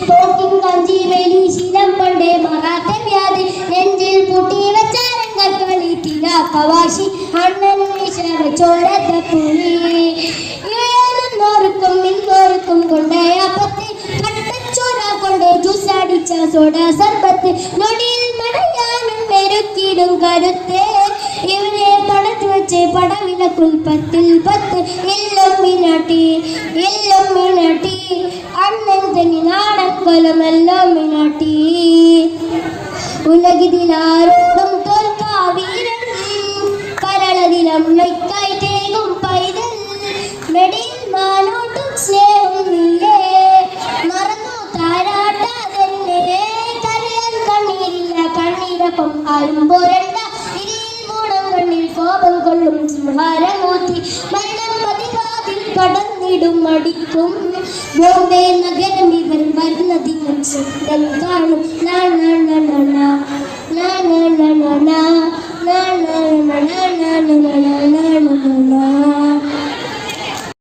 തോക്കിൻ കഞ്ചി വേലി ശീലം പണ്ടേ മറാത്ത വ്യാധി നെഞ്ചിൽ പൂട്ടി വെച്ച രംഗക്കളി തിരാക്കവാശി അണ്ണൻ ചോരത്ത പുലി ഇന്നോർക്കും ഇന്നോർക്കും കൊണ്ടേ അപ്പത്തി കട്ടച്ചോര കൊണ്ടേ ജ്യൂസടിച്ച സോഡ സർബത്ത് നൊടിയിൽ മടയാനും മെരുക്കിടും കരുത്തേ ഇവനെ പടച്ചു വെച്ച് പടവിലക്കുൾ 10 എല്ലാം മിനാട്ടി അണ്ണൻ തനി നാടൻ കൊലമെല്ലാം മിനാട്ടി ഉലകിതിലാരോടും തോൽക്കാ വീരൻ കരളതിലം നൈക്കായി തേകും പൈതൽ മെടിയിൽ മാനോട്ടും സ്നേഹം നീയേ മറന്നു താരാട്ടാതെന്നെ കരയാൻ കണ്ണീരില്ല കണ്ണീരപ്പം ആരും പോരണ്ട ഇരിയിൽ മൂടം കണ്ണിൽ കോപം കൊള്ളും സംഹാരമൂർത്തി മരണം പതിവാതിൽ കടന്നിടും മടിക്കും ബോംബെ നഗരം ഇവൻ വരുന്നതിനും സ്വന്തം കാണും